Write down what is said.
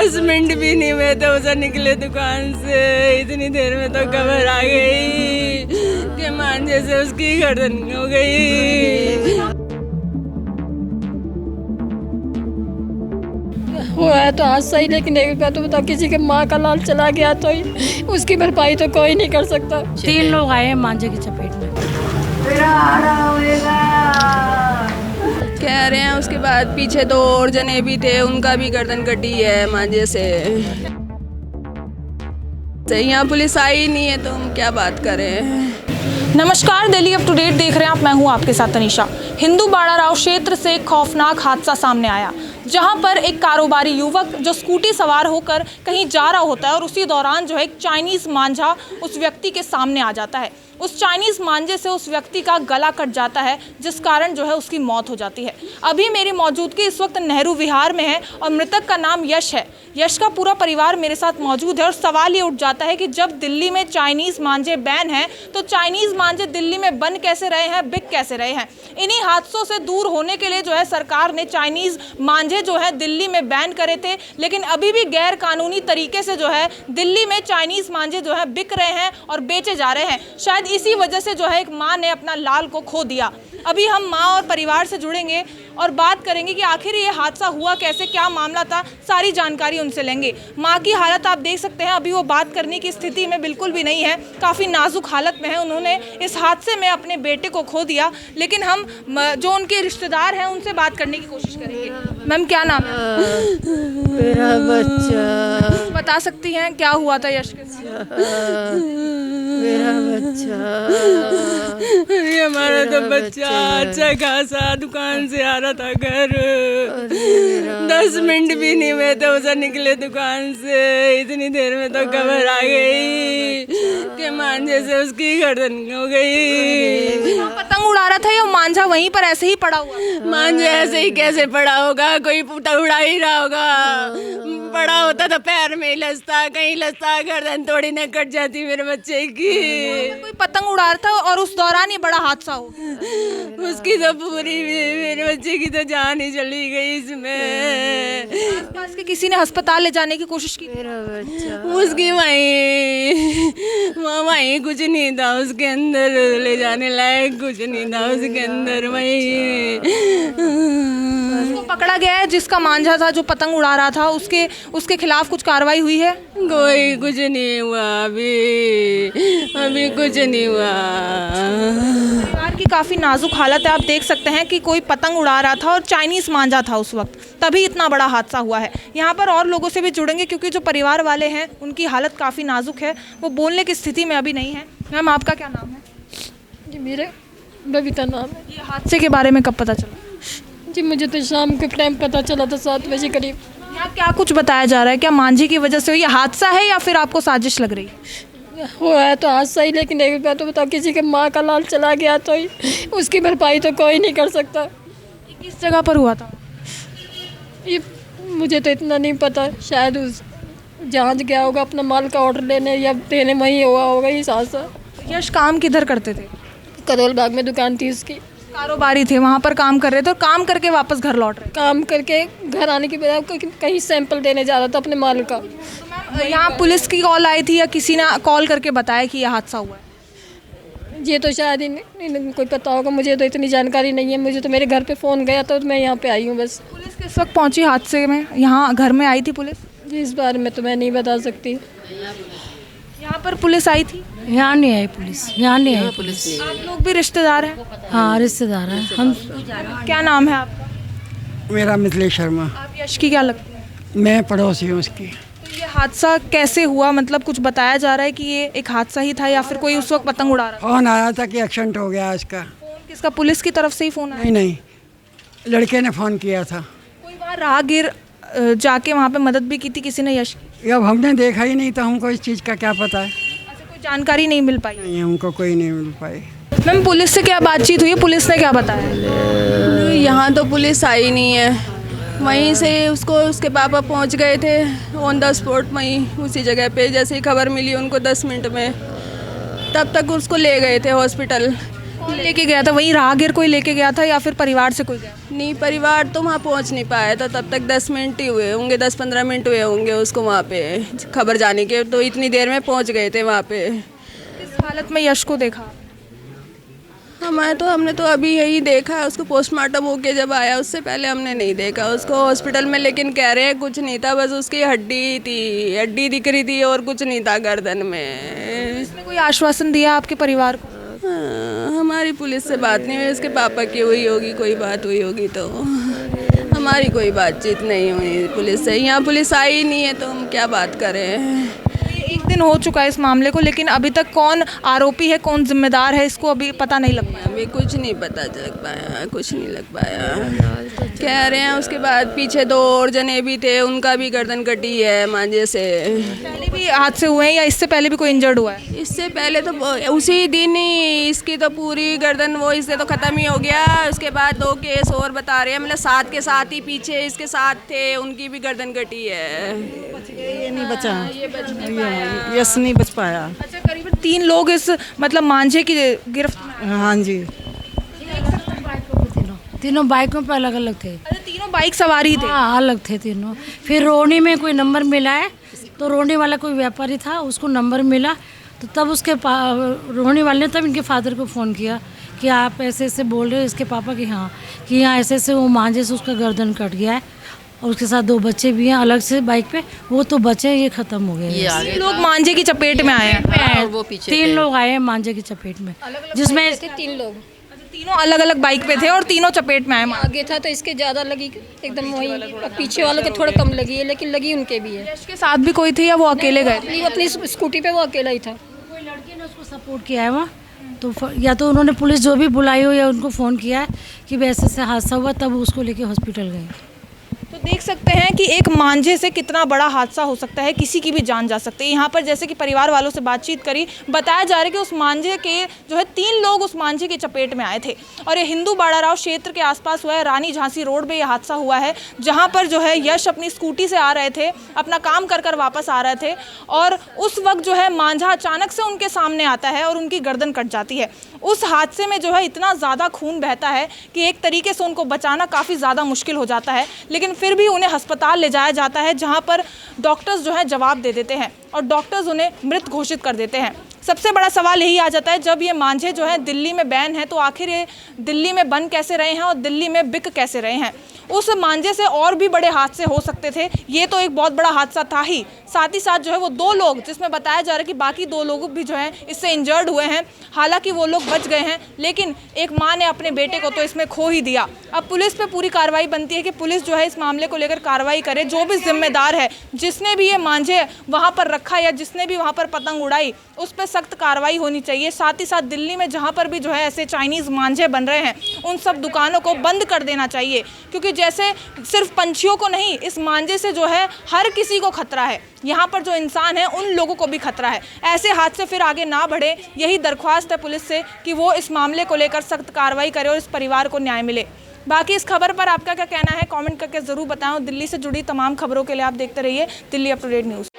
10 minute भी नहीं हुए तो उसे निकले दुकान से, इतनी देर में तो खबर आ गई कि मांझे से उसकी गर्दन हो गई। हुआ है तो आज सही, लेकिन एक बात तो बताओ, किसी के माँ का लाल चला गया तो उसकी भरपाई तो कोई नहीं कर सकता। 3 लोग आए हैं मांझे की चपेट में। कह रहे हैं उसके बाद पीछे 2 और जने भी थे, उनका भी गर्दन कटी है मांझे से। यहाँ पुलिस आई नहीं है तो हम क्या बात करें। नमस्कार, दिल्ली अप टू डेट देख रहे हैं आप, मैं हूं आपके साथ तनीषा। हिंदू बाड़ा राव क्षेत्र से एक खौफनाक हादसा सामने आया, जहां पर एक कारोबारी युवक जो स्कूटी सवार होकर कहीं जा रहा होता है और उसी दौरान जो है एक चाइनीज़ मांझा उस व्यक्ति के सामने आ जाता है। उस चाइनीज़ मांझे से उस व्यक्ति का गला कट जाता है, जिस कारण जो है उसकी मौत हो जाती है। अभी मेरी मौजूदगी इस वक्त नेहरू विहार में है और मृतक का नाम यश है। यश का पूरा परिवार मेरे साथ मौजूद है और सवाल ये उठ जाता है कि जब दिल्ली में चाइनीज़ मांझे बैन हैं तो चाइनीज़ मांझे दिल्ली में बन कैसे रहे हैं, बिक कैसे रहे हैं। इन्हीं हादसों से दूर होने के लिए जो है सरकार ने चाइनीज़ मांझे जो है दिल्ली में बैन करे थे, लेकिन अभी भी गैर कानूनी तरीके से जो है दिल्ली में चाइनीज़ मांझे जो है बिक रहे हैं और बेचे जा रहे हैं। शायद इसी वजह से जो है एक माँ ने अपना लाल को खो दिया। अभी हम माँ और परिवार से जुड़ेंगे और बात करेंगे कि आखिर ये हादसा हुआ कैसे, क्या मामला था, सारी जानकारी उनसे लेंगे। माँ की हालत आप देख सकते हैं, अभी वो बात करने की स्थिति में बिल्कुल भी नहीं है, काफ़ी नाजुक हालत में है। उन्होंने इस हादसे में अपने बेटे को खो दिया, लेकिन हम जो उनके रिश्तेदार हैं उनसे बात करने की कोशिश करेंगे। मैम क्या नाम है? मेरा बच्चा, बता सकती हैं क्या हुआ था यश के साथ? मेरा बच्चा, ये हमारा तो बच्चा अच्छा खासा दुकान से आ रहा था घर, 10 मिनट भी नहीं हुए तो उसे निकले दुकान से, इतनी देर में तो खबर आ गई कि मांझे से उसकी गर्दन हो गई। पतंग उड़ा रहा था या मांझा वहीं पर ऐसे ही पड़ा हुआ? मांझे ऐसे ही कैसे पड़ा होगा, कोई पुता उड़ा ही रहा होगा। पड़ा होता तो पैर में ही लसता, कहीं लसता, गर्दन थोड़ी न कट जाती मेरे बच्चे की। कोई पतंग उड़ा रहा था और उस दौरान ये बड़ा हादसा हो गया। उसकी तो पूरी, मेरे बच्चे की तो जान ही चली गई इसमें। आसपास के किसी ने अस्पताल ले जाने की कोशिश की? मेरा बच्चा, उसकी वहीं कुछ नहीं था, उसके अंदर ले जाने लायक कुछ नहीं था उसके अंदर। वहीं उसको पकड़ा गया है जिसका मांझा था, जो पतंग उड़ा रहा था, उसके खिलाफ कुछ कार्रवाई हुई है? कोई कुछ नहीं हुआ, अभी कुछ नहीं हुआ। परिवार की काफ़ी नाजुक हालत है, आप देख सकते हैं कि कोई पतंग उड़ा रहा था और चाइनीज़ मांझा था उस वक्त, तभी इतना बड़ा हादसा हुआ है। यहाँ पर और लोगों से भी जुड़ेंगे क्योंकि जो परिवार वाले हैं उनकी हालत काफ़ी नाजुक है, वो बोलने की स्थिति में अभी नहीं है। मैम आपका क्या नाम है? जी मेरे बबीता नाम है। ये हादसे के बारे में कब पता चला? जी मुझे तो शाम के टाइम पता चला था 7 बजे करीब। यहाँ क्या कुछ बताया जा रहा है, क्या मांझे की वजह से ये हादसा है या फिर आपको साजिश लग रही है? हुआ है तो आज सही, लेकिन एक बात तो बताओ, किसी के माँ का लाल चला गया तो उसकी भरपाई तो कोई नहीं कर सकता। ये किस जगह पर हुआ था? ये मुझे तो इतना नहीं पता, शायद उस जहाँ गया होगा अपना माल का ऑर्डर लेने या देने, वहीं हुआ होगा ये हादसा। यश काम किधर करते थे? करोल बाग में दुकान थी उसकी, कारोबारी थे, वहाँ पर काम कर रहे थे और काम करके वापस घर लौट रहे काम करके घर आने की बजाय कहीं सैंपल देने जा रहा था अपने माल का। थे। यहाँ पुलिस की कॉल आई थी या किसी ने कॉल करके बताया कि यह हादसा हुआ है? ये तो शायद कोई पता होगा, मुझे तो इतनी जानकारी नहीं है। मुझे तो मेरे घर पे फ़ोन गया तो मैं यहाँ पे आई हूँ बस। पुलिस किस वक्त पहुँची हादसे में? यहाँ घर में आई थी पुलिस? जी इस बारे में तो मैं नहीं बता सकती। यहाँ पर पुलिस आई थी? यहाँ नहीं आई पुलिस, यहाँ नहीं आई पुलिस। आप लोग भी रिश्तेदार हैं? हाँ रिश्तेदार हैं हम। क्या नाम है आपका? मेरा मिथिलेश शर्मा, आप यश की क्या लगती है? मैं पड़ोसी हूँ उसकी। तो ये हादसा कैसे हुआ, मतलब कुछ बताया जा रहा है कि ये एक हादसा ही था या फिर कोई उस वक्त पतंग उड़ा रहा था? फ़ोन आया था कि एक्सीडेंट हो गया इसका। फोन किसका? पुलिस की तरफ से ही फोन आया? नहीं, लड़के ने फ़ोन किया था। कोई वहाँ राहगीर जाके वहाँ पे मदद भी की थी किसी ने यश की? अब हमने देखा ही नहीं तो हमको इस चीज़ का क्या पता है। ऐसे कोई जानकारी नहीं मिल पाई? नहीं, हमको कोई नहीं मिल पाई। मैम पुलिस से क्या बातचीत हुई, पुलिस ने क्या बताया? यहाँ तो पुलिस आई नहीं है, वहीं से उसके पापा पहुँच गए थे ऑन द स्पॉट, वहीं उसी जगह पे। जैसे ही खबर मिली उनको 10 मिनट में, तब तक उसको ले गए थे हॉस्पिटल। कौन लेके गया था? वहीं राहगीर कोई लेके गया था या फिर परिवार से कोई गया? नहीं, परिवार तो वहाँ पहुँच नहीं पाया था, तब तक 10 मिनट ही हुए होंगे, 10-15 मिनट हुए होंगे उसको वहाँ पे खबर जाने के, तो इतनी देर में पहुँच गए थे वहाँ पे। किस हालत में यश को देखा? हमने तो अभी यही देखा है उसको, पोस्टमार्टम होके जब आया, उससे पहले हमने नहीं देखा उसको हॉस्पिटल में, लेकिन कह रहे हैं कुछ नहीं था, बस उसकी हड्डी थी, हड्डी दिख रही थी और कुछ नहीं था गर्दन में। इसने कोई आश्वासन दिया आपके परिवार को? हाँ, हमारी पुलिस से बात नहीं हुई, उसके पापा की हुई होगी, कोई बात हुई होगी, तो हमारी कोई बातचीत नहीं हुई पुलिस से। यहाँ पुलिस आई ही नहीं है तो हम क्या बात करें। एक दिन हो चुका है इस मामले को, लेकिन अभी तक कौन आरोपी है, कौन जिम्मेदार है, इसको अभी पता नहीं लग पाया। अभी कुछ नहीं पता चल पाया, कुछ नहीं लग पाया। कह रहे हैं उसके बाद पीछे 2 और जने भी थे, उनका भी गर्दन कटी है मांझे से। पहले भी हादसे हुए हैं या इससे पहले भी कोई इंजर्ड हुआ है? इससे पहले तो उसी दिन ही इसकी तो पूरी गर्दन वो इससे तो ख़त्म ही हो गया। उसके बाद 2 केस और बता रहे हैं, मतलब साथ के साथ ही पीछे इसके साथ थे, उनकी भी गर्दन कटी है। ये नहीं बचा, यस नहीं बच पाया। अच्छा, करीबन 3 लोग इस मतलब मांझे की गिरफ्त में। हाँ जी, तीनों बाइकों पे अलग अलग थे। अच्छा, तीनों बाइक सवारी थे? हाँ, अलग थे तीनों। फिर रोहनी में कोई नंबर मिला है, तो रोहनी वाला कोई व्यापारी था, उसको नंबर मिला, तो तब उसके रोहनी वाले ने तब इनके फादर को फ़ोन किया कि आप ऐसे ऐसे बोल रहे हो, इसके पापा कि हाँ, कि यहाँ ऐसे ऐसे वो मांझे से उसका गर्दन कट गया है, और उसके साथ 2 बच्चे भी हैं अलग से बाइक पे, वो तो बचे, ये ख़त्म हो गया। 3 लोग मांझे की चपेट में आए हैं। वो पीछे 3 लोग आए हैं मांझे की चपेट में, जिसमें 3 लोग तीनों अलग अलग बाइक पे थे और तीनों चपेट में आए। आगे था तो इसके ज़्यादा लगी एकदम वही, पीछे वालों के थोड़ा कम लगी है, लेकिन लगी उनके भी है। यश के साथ भी कोई थे या वो अकेले गए थे? अपनी स्कूटी पे वो अकेला ही था। कोई लड़के ने उसको सपोर्ट किया है वहाँ, तो या तो उन्होंने पुलिस जो भी बुलाई हो या उनको फ़ोन किया है कि वैसे से हादसा हुआ, तब उसको लेके हॉस्पिटल गए। तो देख सकते हैं कि एक मांझे से कितना बड़ा हादसा हो सकता है, किसी की भी जान जा सकती है। यहाँ पर जैसे कि परिवार वालों से बातचीत करी, बताया जा रहा है कि उस मांझे के जो है 3 लोग उस मांझे की चपेट में आए थे, और ये हिंदू बाड़ाराव क्षेत्र के आसपास हुआ है। रानी झांसी रोड पे ये हादसा हुआ है, जहाँ पर जो है यश अपनी स्कूटी से आ रहे थे, अपना काम कर वापस आ रहे थे, और उस वक्त जो है मांझा अचानक से उनके सामने आता है और उनकी गर्दन कट जाती है। उस हादसे में जो है इतना ज़्यादा खून बहता है कि एक तरीके से उनको बचाना काफ़ी ज़्यादा मुश्किल हो जाता है, लेकिन फिर भी उन्हें अस्पताल ले जाया जाता है, जहां पर डॉक्टर्स जो है जवाब दे देते हैं और डॉक्टर्स उन्हें मृत घोषित कर देते हैं। सबसे बड़ा सवाल यही आ जाता है, जब ये मांझे जो है दिल्ली में बैन है, तो आखिर ये दिल्ली में बन कैसे रहे हैं और दिल्ली में बिक कैसे रहे हैं? उस मांझे से और भी बड़े हादसे हो सकते थे, ये तो एक बहुत बड़ा हादसा था ही, साथ ही साथ जो है वो 2 लोग, जिसमें बताया जा रहा है कि बाकी 2 लोग भी जो हैं इससे इंजर्ड हुए हैं। हालांकि वो लोग बच गए हैं, लेकिन एक माँ ने अपने बेटे को तो इसमें खो ही दिया। अब पुलिस पे पूरी कार्रवाई बनती है कि पुलिस जो है इस मामले को लेकर कार्रवाई करे, जो भी जिम्मेदार है, जिसने भी ये मांझे वहाँ पर रखा या जिसने भी वहाँ पर पतंग उड़ाई, उस पर सख्त कार्रवाई होनी चाहिए। साथ ही साथ दिल्ली में जहाँ पर भी जो है ऐसे चाइनीज़ मांझे बन रहे हैं, उन सब दुकानों को बंद कर देना चाहिए, क्योंकि जैसे सिर्फ पंछियों को नहीं, इस मांझे से जो है हर किसी को खतरा है। यहाँ पर जो इंसान है उन लोगों को भी खतरा है। ऐसे हादसे फिर आगे ना बढ़े, यही दरख्वास्त है पुलिस से कि वो इस मामले को लेकर सख्त कार्रवाई करे और इस परिवार को न्याय मिले। बाकी इस खबर पर आपका क्या कहना है, कमेंट करके ज़रूर बताएं। दिल्ली से जुड़ी तमाम खबरों के लिए आप देखते रहिए Delhi up to date news.